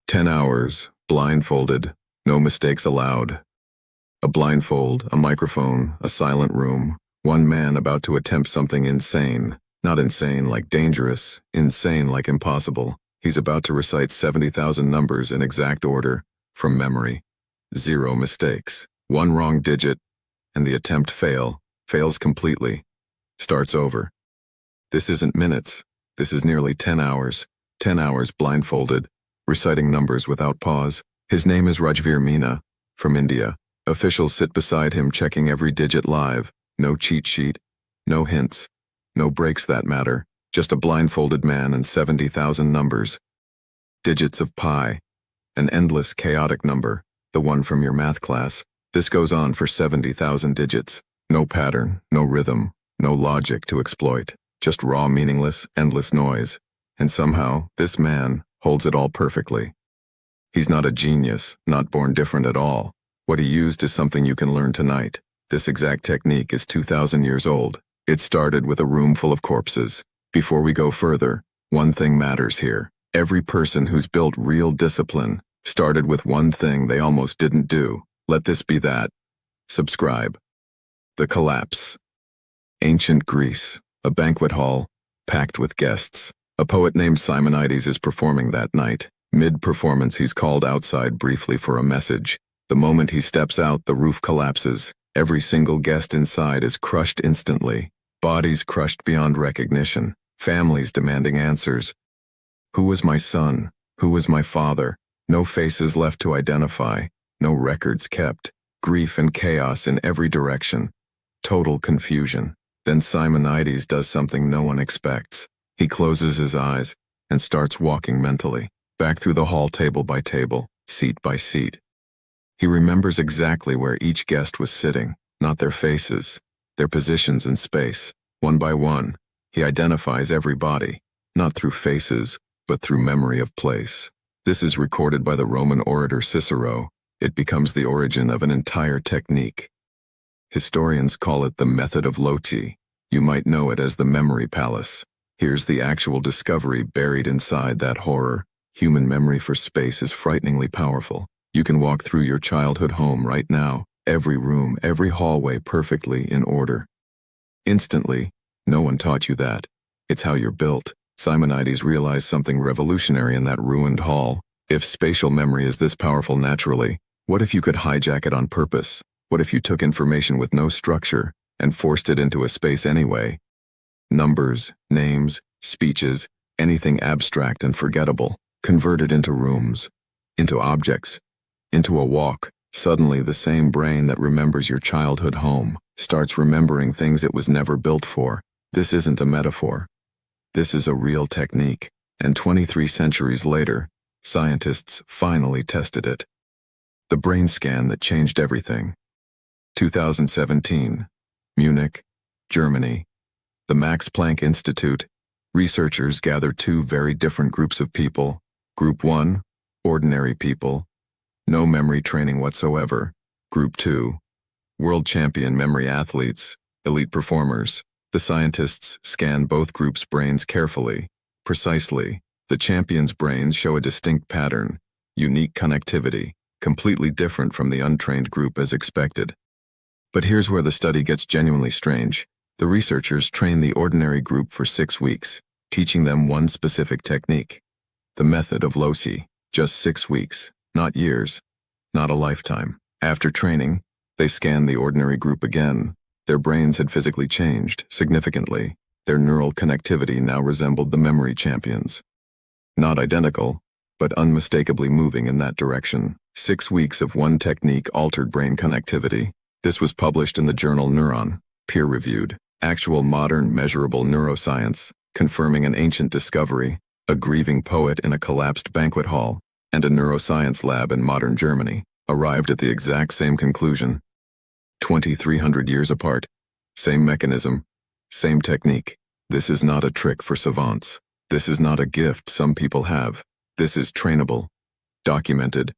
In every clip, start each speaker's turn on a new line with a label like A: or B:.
A: 10 hours, blindfolded, no mistakes allowed. A blindfold, a microphone, a silent room, one man about to attempt something insane. Not insane like dangerous, insane like impossible. He's about to recite 70,000 numbers in exact order, from memory. 0 mistakes. 1 wrong digit, and the attempt fails completely. Starts over. This isn't minutes. This is nearly 10 hours. 10 hours blindfolded, reciting numbers without pause. His name is Rajveer Meena, from India. Officials sit beside him checking every digit live. No cheat sheet, no hints, no breaks that matter. Just a blindfolded man and 70,000 numbers. Digits of pi, an endless chaotic number, the one from your math class. This goes on for 70,000 digits. No pattern, no rhythm, no logic to exploit. Just raw, meaningless, endless noise. And somehow, this man holds it all perfectly. He's not a genius, not born different at all. What he used is something you can learn tonight. This exact technique is 2,000 years old. It started with a room full of corpses. Before we go further, one thing matters here. Every person who's built real discipline started with one thing they almost didn't do. Let this be that. Subscribe. The collapse. Ancient Greece. A banquet hall, packed with guests. A poet named Simonides is performing that night. Mid-performance, he's called outside briefly for a message. The moment he steps out, the roof collapses. Every single guest inside is crushed instantly. Bodies crushed beyond recognition. Families demanding answers. Who was my son? Who was my father? No faces left to identify. No records kept. Grief and chaos in every direction. Total confusion. Then Simonides does something no one expects. He closes his eyes and starts walking mentally, back through the hall table by table, seat by seat. He remembers exactly where each guest was sitting, not their faces, their positions in space. One by one, he identifies every body, not through faces, but through memory of place. This is recorded by the Roman orator Cicero. It becomes the origin of an entire technique. Historians call it the method of Loti. You might know it as the memory palace. Here's the actual discovery buried inside that horror. Human memory for space is frighteningly powerful. You can walk through your childhood home right now, every room, every hallway perfectly in order. Instantly, no one taught you that. It's how you're built. Simonides realized something revolutionary in that ruined hall. If spatial memory is this powerful naturally, what if you could hijack it on purpose? What if you took information with no structure and forced it into a space anyway? Numbers, names, speeches, anything abstract and forgettable, converted into rooms, into objects, into a walk. Suddenly the same brain that remembers your childhood home starts remembering things it was never built for. This isn't a metaphor. This is a real technique. And 23 centuries later, scientists finally tested it. The brain scan that changed everything. 2017, Munich, Germany. The Max Planck Institute. Researchers gathered 2 very different groups of people. Group 1, ordinary people. No memory training whatsoever. Group 2, world champion memory athletes, elite performers. The scientists scan both groups' brains carefully, precisely. The champions' brains show a distinct pattern, unique connectivity, completely different from the untrained group as expected. But here's where the study gets genuinely strange. The researchers train the ordinary group for 6 weeks, teaching them one specific technique. The method of Loti. Just 6 weeks. Not years, not a lifetime. After training, they scanned the ordinary group again. Their brains had physically changed, significantly. Their neural connectivity now resembled the memory champions. Not identical, but unmistakably moving in that direction. 6 weeks of one technique altered brain connectivity. This was published in the journal Neuron, peer-reviewed. Actual modern measurable neuroscience, confirming an ancient discovery, a grieving poet in a collapsed banquet hall, and a neuroscience lab in modern Germany, arrived at the exact same conclusion. 2,300 years apart. Same mechanism, same technique. This is not a trick for savants. This is not a gift some people have. This is trainable, documented,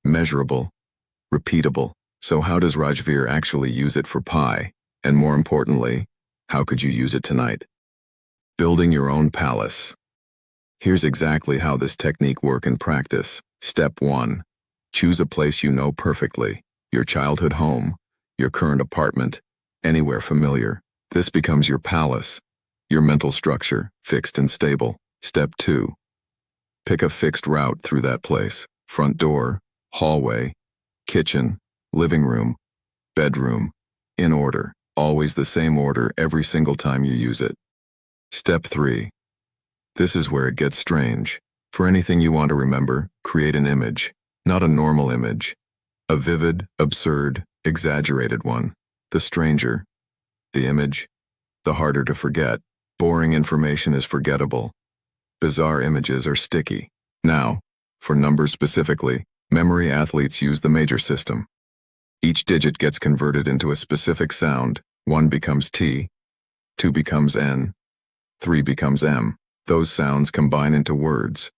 A: measurable, repeatable. So how does Rajveer actually use it for pi? And more importantly, how could you use it tonight? Building your own palace. Here's exactly how this technique works in practice. Step 1. Choose a place you know perfectly. Your childhood home, your current apartment, anywhere familiar. This becomes your palace, your mental structure, fixed and stable. Step 2. Pick a fixed route through that place. Front door, hallway, kitchen, living room, bedroom, in order. Always the same order every single time you use it. Step 3. This is where it gets strange. For anything you want to remember, create an image. Not a normal image. A vivid, absurd, exaggerated one. The stranger. The image. The harder to forget. Boring information is forgettable. Bizarre images are sticky. Now, for numbers specifically, memory athletes use the major system. Each digit gets converted into a specific sound. 1 becomes T, 2 becomes N, 3 becomes M. Those sounds combine into words.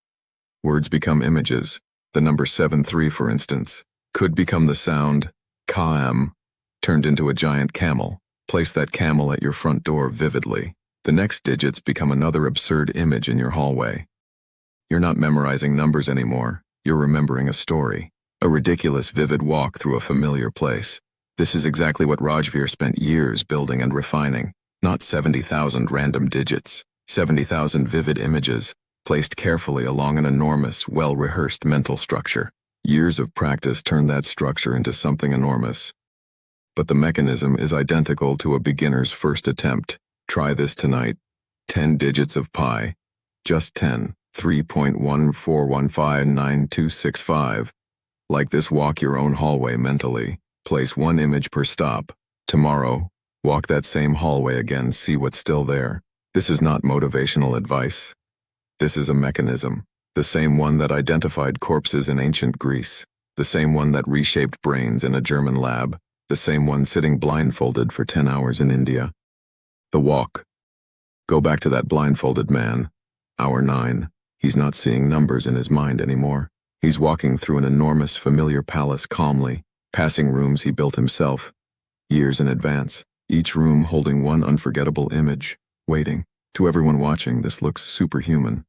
A: Words become images. The number 73, for instance, could become the sound KM, turned into a giant camel. Place that camel at your front door vividly. The next digits become another absurd image in your hallway. You're not memorizing numbers anymore. You're remembering a story. A ridiculous, vivid walk through a familiar place. This is exactly what Rajveer spent years building and refining. Not 70,000 random digits. 70,000 vivid images, placed carefully along an enormous, well-rehearsed mental structure. Years of practice turned that structure into something enormous. But the mechanism is identical to a beginner's first attempt. Try this tonight. 10 digits of pi. Just 10. 3.14159265. Like this, walk your own hallway mentally. Place 1 image per stop. Tomorrow, walk that same hallway again, see what's still there. This is not motivational advice. This is a mechanism. The same one that identified corpses in ancient Greece. The same one that reshaped brains in a German lab. The same one sitting blindfolded for 10 hours in India. The walk. Go back to that blindfolded man. Hour 9. He's not seeing numbers in his mind anymore. He's walking through an enormous, familiar palace calmly, passing rooms he built himself, years in advance, each room holding one unforgettable image, waiting. To everyone watching, this looks superhuman.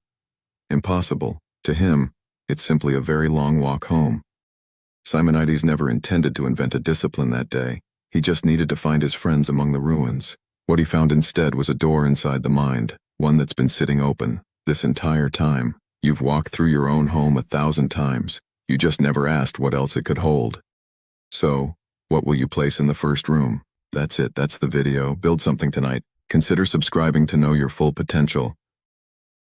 A: Impossible. To him, it's simply a very long walk home. Simonides never intended to invent a discipline that day. He just needed to find his friends among the ruins. What he found instead was a door inside the mind, one that's been sitting open this entire time. You've walked through your own home 1,000 times. You just never asked what else it could hold. So, what will you place in the first room? That's it, that's the video. Build something tonight. Consider subscribing to know your full potential.